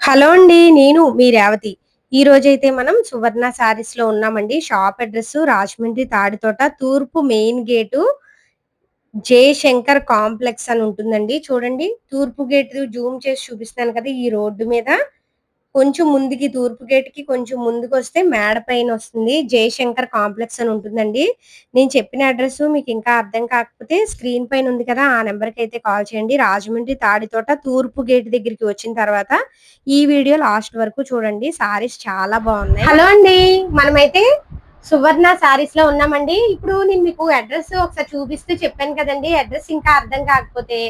Hello అండి. నేను మీ రేవతి. ఈరోజైతే మనం సువర్ణ శారీస్‌లో ఉన్నామండి. షాప్ అడ్రెస్ రాజమండ్రి తాడితోట తూర్పు మెయిన్ గేటు జయశంకర్ కాంప్లెక్స్ అని ఉంటుందండి. చూడండి తూర్పు గేట్ జూమ్ చేసి చూపిస్తున్నాను కదా! ఈ రోడ్డు మీద కొంచెం ముందుకి తూర్పు గేట్‌కి కొంచెం ముందుకొస్తే మేడ పైనొస్తుంది. జయశంకర్ కాంప్లెక్స్ అని ఉంటుందండి. నేను చెప్పిన అడ్రెస్ మీకింకా అర్థం కాకపోతే స్క్రీన్ పైన ఉంది కదా! ఆ నంబర్‌కైతే కాల్ చేయండి. రాజమండ్రి తాడితోట తూర్పు గేట్ దగ్గరికి వచ్చిన తర్వాత ఈ వీడియో లాస్ట్ వరకు చూడండి. సారీస్ చాలా బావున్నాయి. హలో అండి. మనమైతే సువర్ణ సారీస్‌లో ఉన్నామండి. ఇప్పుడు నేను మీకు అడ్రెస్ ఒకసారి చూపిస్తూ చెప్పాను కదండీ! అడ్రెస్ ఇంకా అర్థం కాకపోతే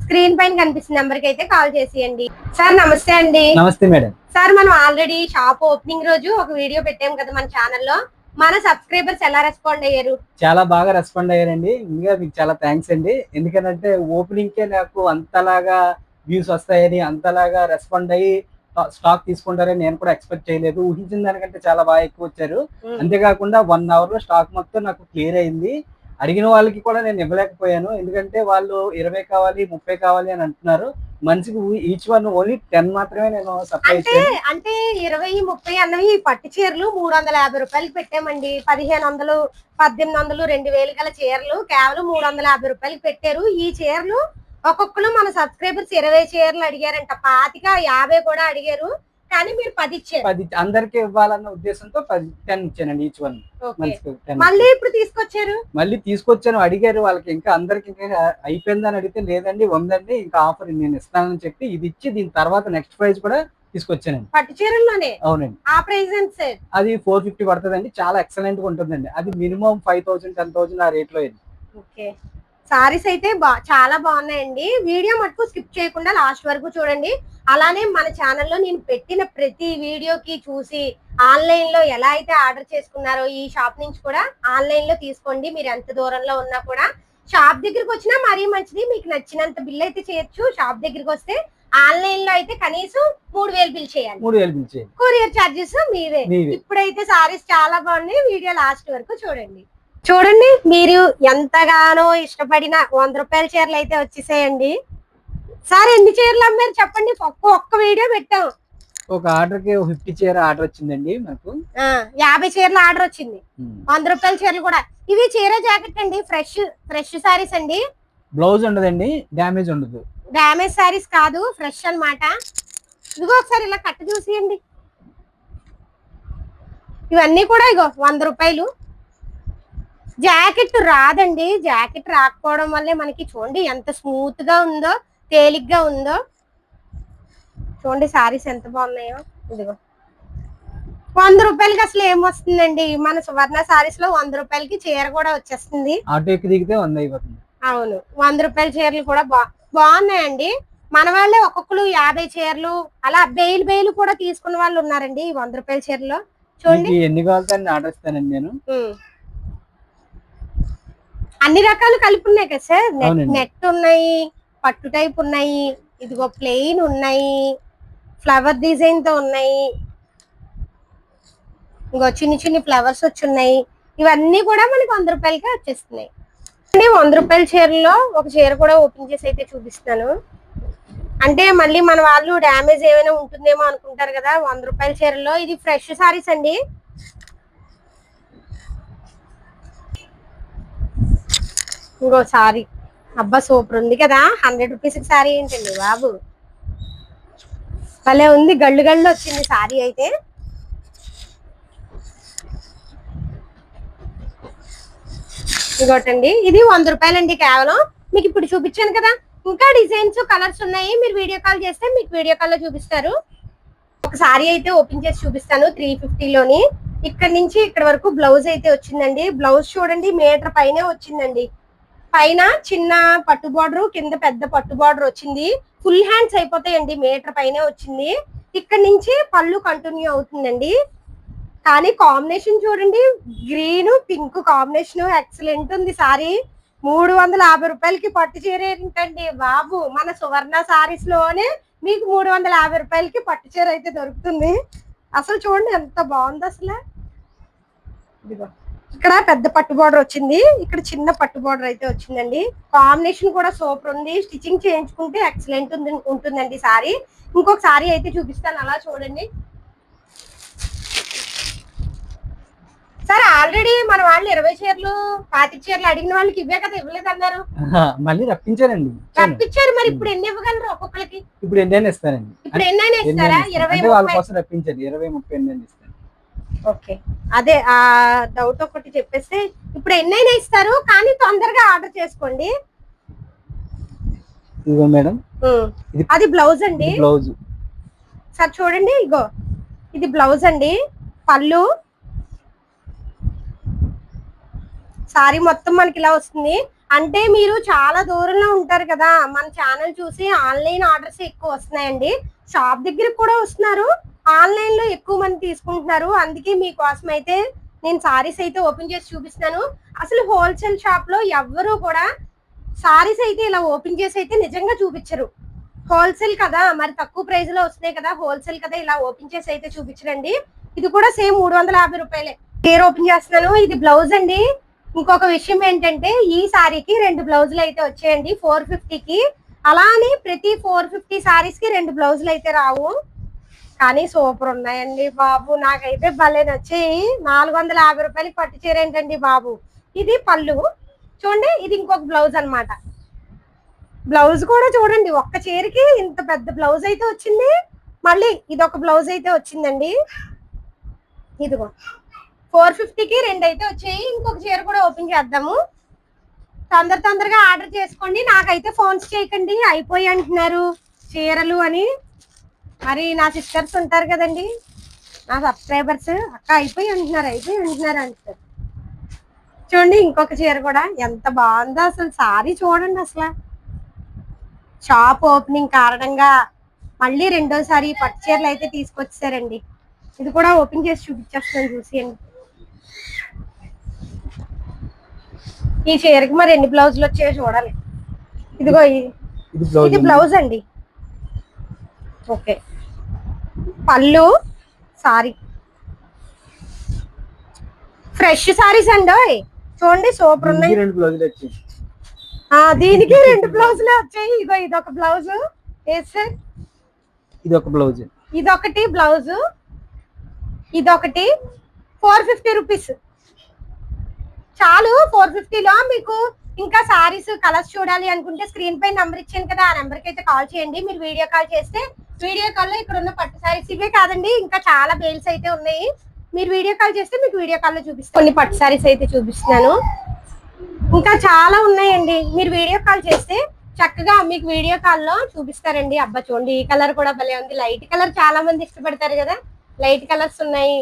స్క్రీన్ పైన కనిపిస్తున్న నంబర్‌కి అయితే కాల్ చేసేయండి. సార్ నమస్తే అండి. నమస్తే మేడం. సార్ మనం ఆల్రెడీ షాప్ ఓపెనింగ్ రోజు ఒక వీడియో పెట్టాం కదా మన ఛానల్‌లో. మన సబ్స్క్రైబర్స్ ఎలా రెస్పాండ్ అయ్యారు? చాలా బాగా రెస్పాండ్ అయ్యారండి. ముందుగా మీకు చాలా థాంక్స్ అండి. ఎందుకనంటే ఓపెనింగ్‌కే నాకు అంతలాగా వ్యూస్ వస్తాయని, అంతలాగా రెస్పాండ్ అయ్యి స్టాక్ తీసుకుంటారని నేను కూడా ఎక్స్‌పెక్ట్ చేయలేదు. ఊహించిన దానికంటే చాలా బాగా ఎక్కువొచ్చారు. అంతే కాకుండా 1 అవర్‌లో స్టాక్ మొత్తం నాకు క్లియర్ అయింది. అడిగిన వాళ్ళకి కూడా నేను ఇవ్వలేకపోయాను. ఎందుకంటే వాళ్ళు 20 కావాలి, 30 కావాలి అని అంటున్నారు. మనిషికి ఈచ్ వన్ ఓన్లీ 10 మాత్రమే నేను సప్లై ఇచ్చాను. అంటే 20, 30 అన్నవి పట్టు చీరలు రూ. 350కి పెట్టామండి. 1500, 1800, 2000 గల చీరలు కేవలం రూ. 350కి పెట్టారు. ఈ చీరలు ఒక్కొక్కరు మన సబ్స్క్రైబర్స్ 20 చీరలు అడిగారంట. 25, 50 కూడా అడిగారు. కానీ మీరు 10 ఇచ్చారు. 10 అందరికి ఇవ్వాలన్న ఉద్దేశంతో 10 ఇచ్చానండి ఈచ్ వన్. మనిషికి 10. మళ్ళీ ఇప్పుడు తీసుకొచ్చారు. మళ్ళీ తీసుకొచ్చాను. అడిగారు వాళ్ళకి ఇంకా అందరికి ఇంకా అయిపోయిందని అడిగితే లేదండి ఉందండి ఇంకా ఆఫర్ నేను ఇస్తానని చెప్పి ఇది ఇచ్చి దీని తర్వాత నెక్స్ట్ ప్రైజ్ కూడా తీసుకొచ్చానండి. పట్టు చీరల్లోనే? అవునండి. ఆ ప్రైస్ ఎంత సార్? అది 450 పడుతుందండి. చాలా ఎక్సలెంట్ గా ఉంటుందండి. అది మినిమం 5000, 10,000 ఆ రేట్ లో ఇది. ఓకే. సారీస్ అయితే చాలా బాగున్నాయండి. వీడియో మటుకు స్కిప్ చేయకుండా లాస్ట్ వరకు చూడండి. అలానే మన ఛానల్లో నేను పెట్టిన ప్రతి వీడియోకి చూసి ఆన్లైన్ లో ఎలా అయితే ఆర్డర్ చేసుకున్నారో ఈ షాప్ నుంచి కూడా ఆన్లైన్ లో తీసుకోండి. మీరు ఎంత దూరంలో ఉన్నా కూడా షాప్ దగ్గరికి వచ్చినా మరీ మంచిది. మీకు నచ్చినంత బిల్ అయితే చేయొచ్చు. షాప్ దగ్గరికి వస్తే ఆన్లైన్ లో అయితే కనీసం 3000 బిల్ చేయాలి. 3000 బిల్ చేయాలి. కొరియర్ చార్జెస్ మీవే. ఇప్పుడైతే సారీస్ చాలా బాగున్నాయి. వీడియో లాస్ట్ వరకు చూడండి. చూడండి మీరు ఎంతగానో ఇష్టపడిన 100 రూపాయల చీరలు అయితే వచ్చేసాయండి. సార్ ఎన్ని చీరలు అమ్మారు చెప్పండి? ఒక్క వీడియో పెట్టాం. ఒక ఆర్డర్ కి 50 చీర ఆర్డర్ వచ్చిందండి నాకు. 50 చీరల ఆర్డర్ వచ్చింది. 100 రూపాయల చీరలు కూడా. ఇవి చీర జాకెట్ అండి. ఫ్రెష్ సారీస్ అండి. బ్లౌజ్ ఉండదండి, డ్యామేజ్ ఉండదు. డ్యామేజ్ సారీస్ కాదు, ఫ్రెష్ అన్నమాట. ఇదిగో ఒకసారి ఇలా కట్ట చూసియండి. ఇవన్నీ కూడా ఇగో 100 రూపాయలు. జాకెట్ రాదండి. జాకెట్ రాకపోవడం వల్లే మనకి చూడండి ఎంత స్మూత్ గా ఉందో, తేలిగ్గా ఉందో. చూడండి సారీస్ ఎంత బాగున్నాయో. ఇదిగో 100 రూపాయలకి అసలు ఏమొస్తుందండి? మన సువర్ణ సారీస్ లో 100 రూపాయలకి చీర కూడా వచ్చేస్తుంది. ఆటో ఎక్కి దిగితే 100 అయిపోతుంది. అవును, 100 రూపాయల చీరలు కూడా బాగున్నాయండి. మన వాళ్ళే ఒక్కొక్కరు 50 చీరలు అలా బెయిల్ కూడా తీసుకున్న వాళ్ళు ఉన్నారండి ఈ 100 రూపాయల చీరలో. చూడండి ఎన్ని కావాలని ఆర్డర్ ఇస్తానండి నేను. అన్ని రకాలు కలిపి ఉన్నాయి కదా సార్. నెట్ ఉన్నాయి, పట్టు టైప్ ఉన్నాయి, ఇదిగో ప్లెయిన్ ఉన్నాయి, ఫ్లవర్ డిజైన్ తో ఉన్నాయి, ఇంకో చిన్ని ఫ్లవర్స్ వచ్చి ఉన్నాయి. ఇవన్నీ కూడా మనకి 100 రూపాయలకే వచ్చేస్తున్నాయి. 100 రూపాయల చీరలో ఒక చీర కూడా ఓపెన్ చేసి అయితే చూపిస్తాను. అంటే మళ్ళీ మన వాళ్ళు డ్యామేజ్ ఏమైనా ఉంటుందేమో అనుకుంటారు కదా. 100 రూపాయల చీరలో ఇది ఫ్రెష్ సారీస్ అండి. ఇంకో సారీ అబ్బా సూపర్ ఉంది కదా. 100 రూపీస్ సారీ ఏంటండి బాబు, భలే ఉంది. గళ్ళు వచ్చింది సారీ అయితే. ఇంకోటండి ఇది 100 రూపాయలండి కేవలం. మీకు ఇప్పుడు చూపించాను కదా, ఇంకా డిజైన్స్ కలర్స్ ఉన్నాయి. మీరు వీడియో కాల్ చేస్తే మీకు వీడియో కాల్ లో చూపిస్తారు. ఒక సారీ అయితే ఓపెన్ చేసి చూపిస్తాను 350లోని. ఇక్కడ నుంచి ఇక్కడ వరకు బ్లౌజ్ అయితే వచ్చిందండి. బ్లౌజ్ చూడండి మీటర్ పైనే వచ్చిందండి. పైన చిన్న పట్టు బార్డర్, కింద పెద్ద పట్టు బార్డర్ వచ్చింది. ఫుల్ హ్యాండ్స్ అయిపోతాయండి. మీటర్ పైనే వచ్చింది. ఇక్కడ నుంచి పళ్ళు కంటిన్యూ అవుతుందండి. కానీ కాంబినేషన్ చూడండి, గ్రీన్ పింక్ కాంబినేషన్ ఎక్సలెంట్ ఉంది సారీ. 350 రూపాయలకి పట్టు చీర ఏంటండి బాబు. మన సువర్ణ సారీస్ లోనే మీకు 350 రూపాయలకి పట్టు చీర అయితే దొరుకుతుంది. అసలు చూడండి ఎంత బాగుంది అసలు. ఇదిగో ఇక్కడ పెద్ద పట్టు బార్డర్ వచ్చింది, ఇక్కడ చిన్న పట్టు బార్డర్ అయితే వచ్చిందండి. కాంబినేషన్ కూడా సూపర్ ఉంది. స్టిచ్చింగ్ చేయించుకుంటే ఎక్సలెంట్ ఉంటుందండి సారీ. ఇంకొక సారీ అయితే చూపిస్తాను, అలా చూడండి. సార్ ఆల్రెడీ మన వాళ్ళు 20 చీరలు 25 చీరలు అడిగిన వాళ్ళకి ఇవే కదా ఇవ్వలేదు అన్నారు. మళ్ళీ రప్పించారండి, రప్పించారు. మరి ఇప్పుడు ఎన్ని ఇవ్వగలరు ఒక్కొక్కరికి? ఇప్పుడు ఎన్నైనా ఇస్తారండి. ఇప్పుడు ఎన్నైనా ఇస్తారా? 20 వాళ్ళ కోసం రప్పించారు. 20, 30 ఎన్నైనా ఇస్తారు. ఓకే, అదే ఆ డౌట్ ఒకటి చెప్పేస్తే ఇప్పుడు ఎన్నైనా ఇస్తారు, కానీ తొందరగా ఆర్డర్ చేసుకోండి. ఇదిగో మేడం, అది బ్లౌజ్ అండి. బ్లౌజ్ సార్ చూడండి, ఇగో ఇది బ్లౌజ్ అండి. పళ్ళు సారీ మొత్తం మనకి ఇలా వస్తుంది. అంటే మీరు చాలా దూరంలో ఉంటారు కదా, మన ఛానల్ చూసి ఆన్లైన్ ఆర్డర్స్ ఎక్కువ వస్తున్నాయండి. షాప్ దగ్గరికి కూడా వస్తున్నారు, ఆన్లైన్ లో ఎక్కువ మంది తీసుకుంటున్నారు. అందుకే మీకోసం అయితే నేను సారీస్ అయితే ఓపెన్ చేసి చూపిస్తున్నాను. అసలు హోల్సేల్ షాప్ లో ఎవ్వరూ కూడా సారీస్ అయితే ఇలా ఓపెన్ చేసి అయితే నిజంగా చూపించరు. హోల్సేల్ కదా, మరి తక్కువ ప్రైస్ లో వస్తున్నాయి కదా, హోల్సేల్ కదా, ఇలా ఓపెన్ చేసి అయితే చూపించరండి. ఇది కూడా సేమ్ 350 రూపాయలే. చీర ఓపెన్ చేస్తున్నాను. ఇది బ్లౌజ్ అండి. ఇంకొక విషయం ఏంటంటే ఈ సారీకి 2 బ్లౌజులు అయితే వచ్చాయండి 450కి. అలానే ప్రతి 450 సారీస్ కి 2 బ్లౌజులు అయితే రావు, కానీ సూపర్ ఉన్నాయండి బాబు. నాకైతే భలే నచ్చాయి. 450 రూపాయలకి పట్టు చీర ఏంటండి బాబు. ఇది పళ్ళు చూడండి, ఇది ఇంకొక బ్లౌజ్ అన్నమాట. బ్లౌజ్ కూడా చూడండి, ఒక్క చీరకి ఇంత పెద్ద బ్లౌజ్ అయితే వచ్చింది. మళ్ళీ ఇది ఒక బ్లౌజ్ అయితే వచ్చిందండి. ఇదిగో 450కి 2 అయితే వచ్చాయి. ఇంకొక చీర కూడా ఓపెన్ చేద్దాము. తొందరగా ఆర్డర్ చేసుకోండి. నాకైతే ఫోన్స్ చేయకండి అయిపోయి అంటున్నారు చీరలు అని. మరి నా సిస్టర్స్ ఉంటారు కదండి, నా సబ్స్క్రైబర్స్, అక్క అయిపోయి అంటున్నారు అంటారు. చూడండి ఇంకొక చీర కూడా ఎంత బాగుందో అసలు. సారీ చూడండి అసలు. షాప్ ఓపెనింగ్ కారణంగా మళ్ళీ రెండోసారి పట్టు చీరలు అయితే తీసుకొచ్చారండి. ఇది కూడా ఓపెన్ చేసి చూపించేస్తాను, చూసేయండి. ఈ చీరకి మరి ఎన్ని బ్లౌజులు వచ్చాయో చూడాలి. ఇదిగో ఇది బ్లౌజ్ అండి. ఓకే, పళ్ళు సారీ ఫ్రెష్ సారీస్ అండి. చూడండి సూపర్ ఉన్నాయి. దీనికి 2 బ్లౌజులే వచ్చాయి. ఇగో ఇదొక బ్లౌజ్, ఇదొక బ్లౌజ్, ఇదొకటి బ్లౌజ్, ఇదొకటి. 450 రూపీస్ చాలు. 450లో మీకు ఇంకా సారీస్ కలర్స్ చూడాలి అనుకుంటే స్క్రీన్ పై నెంబర్ ఇచ్చాను కదా, ఆ నెంబర్ కి అయితే కాల్ చేయండి. మీరు వీడియో కాల్ చేస్తే వీడియో కాల్ లో ఇక్కడ ఉన్న పట్టు సారీస్ ఇవే కాదండి, ఇంకా చాలా బేల్స్ అయితే ఉన్నాయి. మీరు వీడియో కాల్ చేస్తే మీకు వీడియో కాల్ లో చూపిస్తాను. కొన్ని పట్టు సారీస్ అయితే చూపిస్తున్నాను, ఇంకా చాలా ఉన్నాయండి. మీరు వీడియో కాల్ చేస్తే చక్కగా మీకు వీడియో కాల్ లో చూపిస్తారండి. అబ్బా చూడండి, ఈ కలర్ కూడా భలే ఉంది. లైట్ కలర్ చాలా మంది ఇష్టపడతారు కదా, లైట్ కలర్స్ ఉన్నాయి,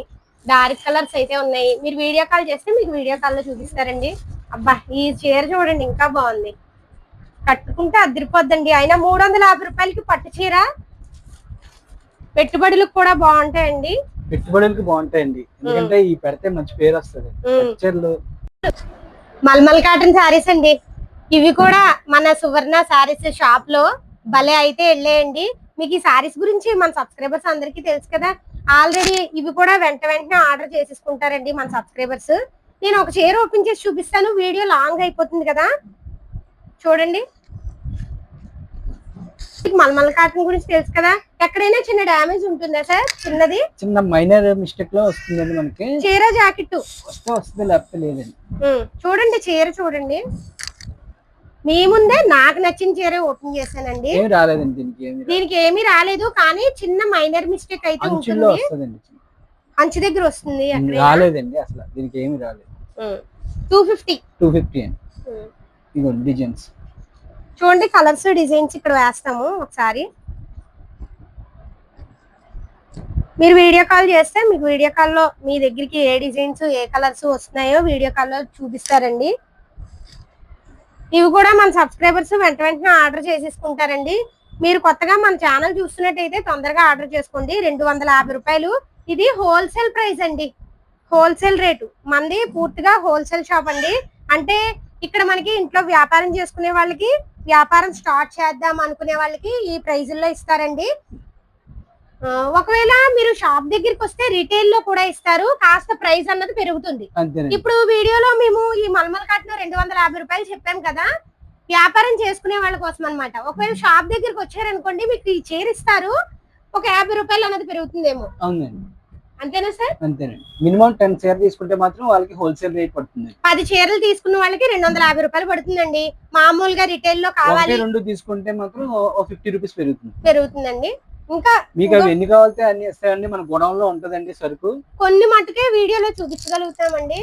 డార్క్ కలర్స్ అయితే ఉన్నాయి. మీరు వీడియో కాల్ చేస్తే మీకు వీడియో కాల్ లో చూపిస్తారండి. అబ్బా ఈ చీర చూడండి ఇంకా బాగుంది, కట్టుకుంటే అదిరిపోద్దండి. అయినా 350 రూపాయలకి పట్టు చీర. పెట్టుబడులకు కూడా బాగుంటాయండి. పెట్టుబడులకి బాగుంటాయండి, ఎందుకంటే ఈ పెడితే మంచి పేరు వస్తుంది. మల్మల్ కాటన్ శారీస్ అండి. ఇవి కూడా మన సువర్ణ శారీస్ షాప్ లో భలే అయితే వెళ్ళేయండి. మీకు ఈ శారీస్ గురించి మన సబ్స్క్రైబర్స్ అందరికీ తెలుసు కదా, ఆల్రెడీ ఇవి కూడా వెంటనే ఆర్డర్ చేసేసుకుంటారండి మన సబ్స్క్రైబర్స్. నేను ఒక చీర ఓపెన్ చేసి చూపిస్తాను, వీడియో లాంగ్ అయిపోతుంది కదా. చూడండి, మల్మల్ కాటన్ గురించి తెలుసు కదా, ఎక్కడైనా చిన్న డ్యామేజ్ ఉంటుందా సార్? చిన్నది చిన్న మైనర్ మిస్టేక్ లో వస్తుందండి మనకి. చీర జాకెట్ వస్తుంది, లేకపోతే లేదండి. చూడండి చీర చూడండి, మీ ముందే నాకు నచ్చిన చీర ఓపెన్ చేశానండి. ఏమి రాలేదండి దీనికి ఏమీ రాలేదు, కానీ చిన్న మైనర్ మిస్టేక్ అయితే ఉంటుంది. అంచు దగ్గర వస్తుంది, రాలేదండి అసలు, దీనికి ఏమి రాలేదు. 250 అండి. ఇగో డిజైన్స్ చూడండి, కలర్స్ డిజైన్స్ ఇక్కడ వేస్తాము ఒకసారి. మీరు వీడియో కాల్ చేస్తే మీకు వీడియో కాల్లో మీ దగ్గరికి ఏ డిజైన్స్ ఏ కలర్స్ వస్తున్నాయో వీడియో కాల్లో చూపిస్తారండి. ఇవి కూడా మన సబ్స్క్రైబర్స్ వెంటనే ఆర్డర్ చేసేసుకుంటారండి. మీరు కొత్తగా మన ఛానల్ చూస్తున్నట్టయితే తొందరగా ఆర్డర్ చేసుకోండి. 250 రూపాయలు. ఇది హోల్సేల్ ప్రైస్ అండి, హోల్సేల్ రేటు. మనది పూర్తిగా హోల్సేల్ షాప్ అండి. అంటే ఇక్కడ మనకి ఇంట్లో వ్యాపారం చేసుకునే వాళ్ళకి, వ్యాపారం స్టార్ట్ చేద్దాం అనుకునే వాళ్ళకి ఈ ప్రైజుల్లో ఇస్తారండి. ఒకవేళ మీరు షాప్ దగ్గరికి వస్తే రిటైల్ లో కూడా ఇస్తారు, కాస్త ప్రైస్ అన్నది పెరుగుతుంది. అంతేనండి. ఇప్పుడు వీడియోలో మేము ఈ మల్మల్ కాటన్ 250 రూపాయలు చెప్పాం కదా, వ్యాపారం చేసుకునే వాళ్ళ కోసం అన్నమాట. ఒకవేళ షాప్ దగ్గరికి వచ్చారనుకోండి మీకు ఈ చీర ఇస్తారు, ఒక 50 రూపాయలు అన్నది పెరుగుతుందేమో. అవునండి. అంతేనా సార్? అంతేనండి. మినిమం 10 చీర తీసుకుంటే మాత్రం వాళ్ళకి హోల్సేల్ రేట్ పడుతుంది. 10 చీరలు తీసుకున్న వాళ్ళకి 250 రూపాయలు పడుతుందండి. మామూలుగా రిటైల్ లో కావాలి 2 తీసుకుంటే మాత్రం ఓ 50 రూపీస్ పెరుగుతుందండి. ఇంకా మీకు అవి ఎన్ని కావాలితే అన్ని ఇస్తాయండి. మన గోడౌన్ లో ఉంటదండి సరుకు. కొన్ని మట్టుకే వీడియోలో చూపించగలుగుతామండి.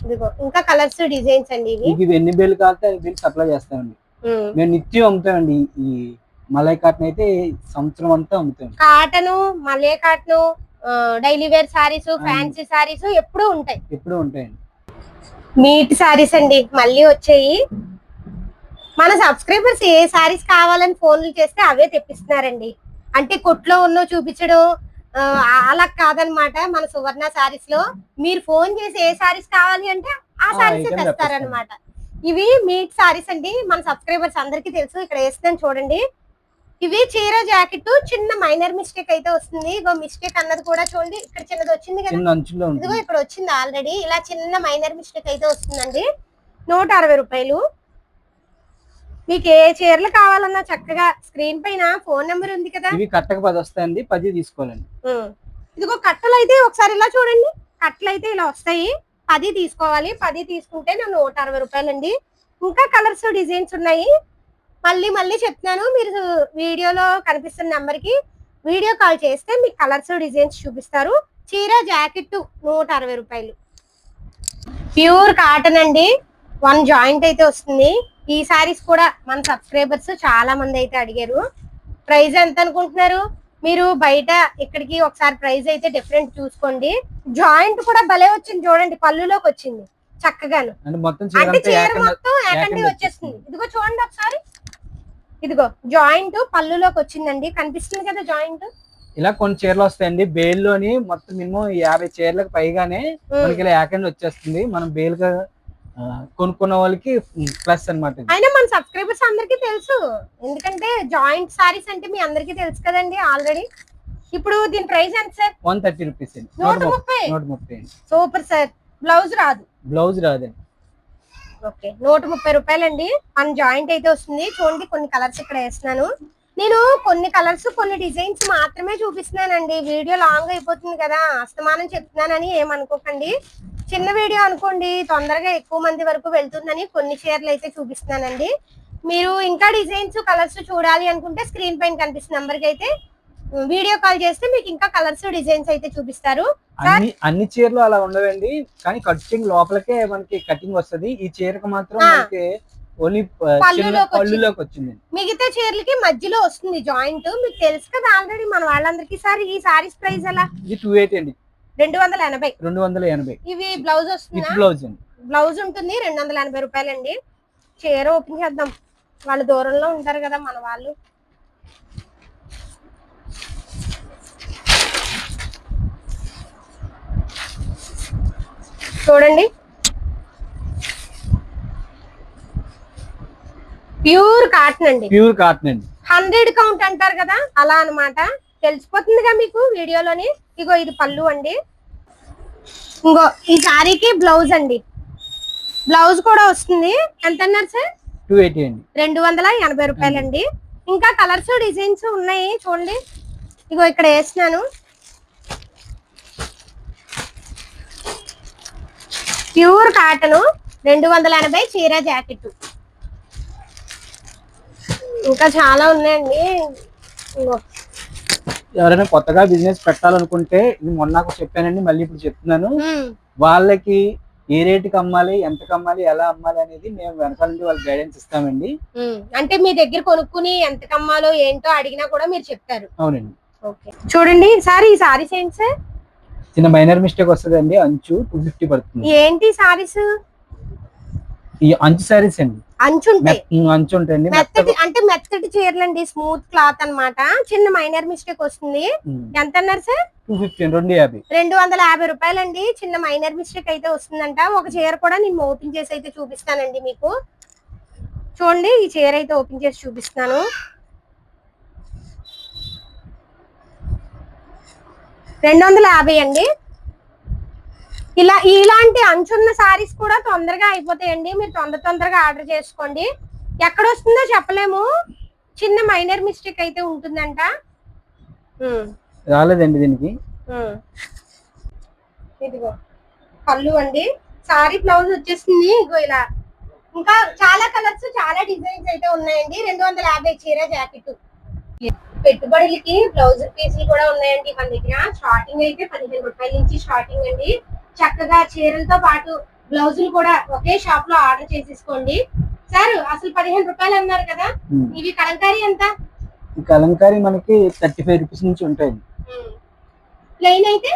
ఇదిగో ఇంకా కలర్స్ డిజైన్స్ అండి ఇవి. మీకు ఎన్ని బేలు కావాలితే అన్ని బేలు సప్లై చేస్తామండి. మేము నిత్యం అమ్ముతామండి. ఈ మలై కాటన్ అయితే సంవత్సరం అంతా అమ్ముతాం. Cotton, malai cotton, daily wear saris, fancy saris ఎప్పుడూ ఉంటాయండి. నీట్ సారీస్ అండి మళ్ళీ వచ్చాయి. మన సబ్స్క్రైబర్స్ ఏ సారీస్ కావాలని ఫోన్లు చేస్తే అవే తెప్పిస్తున్నారండి. అంటే కొట్లో ఉన్నో చూపించడం అలా కాదనమాట. మన సువర్ణ సారీస్ లో మీరు ఫోన్ చేసి ఏ సారీస్ కావాలి అంటే ఆ సారీస్ తెస్తారనమాట. ఇవి మీట్ సారీస్ అండి, మన సబ్స్క్రైబర్స్ అందరికీ తెలుసు. ఇక్కడ వేస్తాను చూడండి. ఇవి చీర జాకెట్ చిన్న మైనర్ మిస్టేక్ అయితే వస్తుంది. ఇగో మిస్టేక్ అన్నది కూడా చూడండి, ఇక్కడ చిన్నది వచ్చింది కదా, ఇదిగో ఇక్కడ వచ్చింది ఆల్రెడీ. ఇలా చిన్న మైనర్ మిస్టేక్ అయితే వస్తుందండి. 160 రూపాయలు. మీకు ఏ చీరలు కావాలన్నా చక్కగా స్క్రీన్ పైన ఫోన్ నెంబర్ ఉంది కదా. ఇవి కట్టకు 10 వస్తాయండి, 10 తీసుకోవాలండి. ఇదిగో కట్టలు అయితే ఒకసారి ఇలా చూడండి, కట్టలు అయితే ఇలా వస్తాయి. 10 తీసుకోవాలి. 10 తీసుకుంటే 160 రూపాయలండి. ఇంకా కలర్స్ డిజైన్స్ ఉన్నాయి. మళ్ళీ చెప్తున్నాను, మీరు వీడియోలో కనిపిస్తున్న నెంబర్ కి వీడియో కాల్ చేస్తే మీకు కలర్స్ డిజైన్స్ చూపిస్తారు. చీర జాకెట్ 160 రూపాయలు. ప్యూర్ కాటన్ అండి, 1 జాయింట్ అయితే వస్తుంది. ఈ సారీస్ కూడా మన సబ్స్క్రైబర్స్ చాలా మంది అయితే అడిగారు. ప్రైస్ ఎంత అనుకుంటున్నారు మీరు? బయట ఇక్కడికి ఒకసారి ప్రైస్ అయితే డిఫరెంట్ చూసుకోండి. జాయింట్ కూడా భలే వచ్చింది చూడండి, పళ్ళులోకి వచ్చింది చక్కగాను. అంటే చీర మొత్తం ఏకండి వచ్చేస్తుంది. ఇదిగో చూడండి ఒకసారి, ఇదిగో జాయింట్ పళ్ళులోకి వచ్చిందండి, కనిపిస్తుంది కదా జాయింట్. ఇలా కొన్ని చీరలు వస్తాయండి బేల్లోని, మొత్తం మినిమం 50 చీరలకు పైగానే మనకి ఇలా ఏకండి వచ్చేస్తుంది. మనం బేల్గా కొనుక్కున్న వాళ్ళకి ప్లస్ అన్నమాట. అయినా మన సబ్స్క్రైబర్స్ అందరికీ తెలుసు, ఎందుకంటే జాయింట్ సారీస్ అంటే మీ అందరికీ తెలుసు కదండి ఆల్రెడీ. ఇప్పుడు దీని ప్రైస్ ఎంత సార్? 130 రూపీస్ అండి. 130. Super sir. బ్లౌజ్ రాదండి. ఓకే, 130 రూపాయలండి. 1 జాయింట్ అయితే వస్తుంది. చూడండి కొన్ని కలర్స్ ఇక్కడ వేస్తున్నాను నేను. కొన్ని కలర్స్ కొన్ని డిజైన్స్ మాత్రమే చూపిస్తున్నానండి. వీడియో లాంగ్ అయిపోతుంది కదా, అస్తమానం చెప్తున్నానని ఏమనుకోకండి. చిన్న వీడియో అనుకోండి, తొందరగా ఎక్కువ మంది వరకు వెళ్తుందని కొన్ని చీరలు అయితే చూపిస్తున్నానండి. మీరు ఇంకా డిజైన్స్ కలర్స్ చూడాలి అనుకుంటే స్క్రీన్ పైన కనిపిస్తున్న నెంబర్ కి అయితే వీడియో కాల్ చేస్తే మీకు ఇంకా కలర్స్ డిజైన్స్ అయితే చూపిస్తారు. అన్ని చీరలు అలా ఉండవండి, కానీ కటింగ్ లోపలకే మనకి కటింగ్ వస్తుంది. ఈ చీరకు మాత్రం మనకి ఓన్లీ పళ్ళులోకి వచ్చింది. మిగతా చీరలకి మధ్యలో వస్తుంది జాయింట్. మీకు తెలుసు కదా ఆల్రెడీ మన వాళ్ళందరికీ. సార్ ఈ సారీస్ ప్రైస్ ఎలా? 280 అండి. 280. ఇవి బ్లౌజ్ వస్తుంది, బ్లౌజ్ ఉంటుంది. 280 రూపాయలండి. చీర ఓపెన్ చేద్దాం, వాళ్ళు దూరంలో ఉంటారు కదా మన వాళ్ళు. చూడండి, ప్యూర్ కాటన్ అండి. 100 కౌంట్ అంటారు కదా, అలా అన్నమాట. తెలిసిపోతుందిగా మీకు వీడియోలోని. ఇగో ఇది పళ్ళు అండి. ఇంకో ఈ సారీకి బ్లౌజ్ అండి, బ్లౌజ్ కూడా వస్తుంది. ఎంత అన్నారు సార్? 280 అండి. 280 రూపాయలండి. ఇంకా కలర్స్ డిజైన్స్ ఉన్నాయి చూడండి. ఇగో ఇక్కడ వేసినాను, ప్యూర్ కాటన్ 280 చీర జాకెట్. ఇంకా చాలా ఉన్నాయండి. ఎవరైనా కొత్తగా బిజినెస్ పెట్టాలనుకుంటే, ఇది మొన్న చెప్పానండి, మళ్ళీ ఇప్పుడు చెప్తున్నాను, వాళ్ళకి ఏ రేటుకి అమ్మాలి, ఎంతకు అమ్మాలి, ఎలా అమ్మాలి అనేది మేము వెనకాల నుండి వాళ్ళకి గైడెన్స్ ఇస్తామండి. అంటే మీ దగ్గర కొనుక్కుని ఎంతకు అమ్మాలో ఏంటో అడిగినా కూడా మీరు చెప్తారు. అవునండి. ఓకే, చూడండి సార్ ఈ సారీస్ ఏంటి సార్? చిన్న మైనర్ మిస్టేక్ వస్తుందండి, అంచు 250 పడుతుంది. ఏంటి సారీస్? ఈ అంచు సారీస్ అండి, అంచు ఉంటాయండి. మెత్తటి అంటే మెత్తటి చీరలు అండి, స్మూత్ క్లాత్ అన్నమాట. చిన్న మైనర్ మిస్టేక్ వస్తుంది. ఎంత అన్నారు సార్? 250. 250 రూపాయలండి. చిన్న మైనర్ మిస్టేక్ అయితే వస్తుందంట. ఒక చీర కూడా నేను ఓపెన్ చేసి అయితే చూపిస్తానండి మీకు. చూడండి, ఈ చీర అయితే ఓపెన్ చేసి చూపిస్తాను. 250 అండి. ఇలాంటి అంచున్న సారీస్ కూడా తొందరగా అయిపోతాయండి. మీరు తొందరగా ఆర్డర్ చేసుకోండి. ఎక్కడ వస్తుందో చెప్పలేము, చిన్న మైనర్ మిస్టేక్ అయితే ఉంటుందంట. రాలేదండి దీనికి. ఇదిగో పళ్ళు అండి, సారీ బ్లౌజ్ వచ్చేసింది ఇగో ఇలా. ఇంకా చాలా కలర్స్, చాలా డిజైన్స్ అయితే ఉన్నాయండి. 250 చీర జాకెట్. పెట్టుబడులకి బ్లౌజ్ పీసులు కూడా ఉన్నాయండి మన దగ్గర. స్టార్టింగ్ అయితే 15 రూపాయల నుంచి స్టార్టింగ్ అండి. చక్కగా చీరలతో పాటు బ్లౌజులు కూడా ఒకే షాప్ లో ఆర్డర్ చేసేసుకోండి. సార్ అసలు 15 రూపాయలు అన్నారు కదా, ఇవి కలంకారీ ఎంత? ఈ కలంకారీ మనకి 35 రూపీస్ నుంచి ఉంటాయి. ప్లెయిన్ అయితే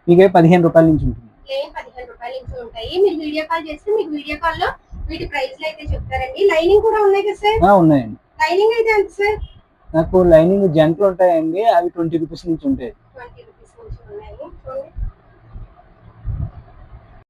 మీకు 15 రూపాయల నుంచి ఉంటుంది. ప్లెయిన్ 15 రూపాయల నుంచి ఉంటాయి. మీరు వీడియో కాల్ చేస్తే మీకు వీడియో కాల్ లో వీటి ప్రైస్లు అయితే చెప్తారండి. లైనింగ్ కూడా ఉన్నాయి కదా సార్? ఉన్నాయండి. లైనింగ్ అయితే ఎంత సార్? నాకు లైనింగ్ జంటలు ఉంటాయండి, అవి 20 రూపీస్ నుంచి ఉంటాయి. 20